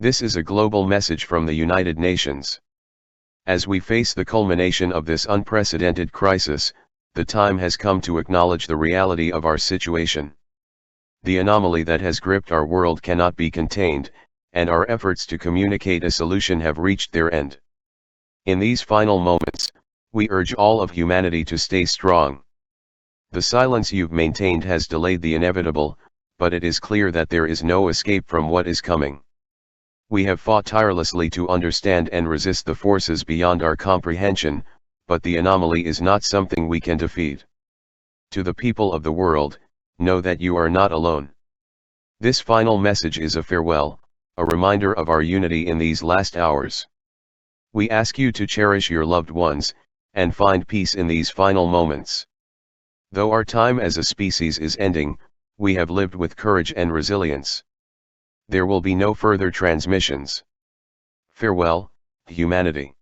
This is a global message from the United Nations. As we face the culmination of this unprecedented crisis, the time has come to acknowledge the reality of our situation. The anomaly that has gripped our world cannot be contained, and our efforts to communicate a solution have reached their end. In these final moments, we urge all of humanity to stay strong. The silence you've maintained has delayed the inevitable, but it is clear that there is no escape from what is coming. We have fought tirelessly to understand and resist the forces beyond our comprehension, but the anomaly is not something we can defeat. To the people of the world, know that you are not alone. This final message is a farewell, a reminder of our unity in these last hours. We ask you to cherish your loved ones, and find peace in these final moments. Though our time as a species is ending, we have lived with courage and resilience. There will be no further transmissions. Farewell, humanity.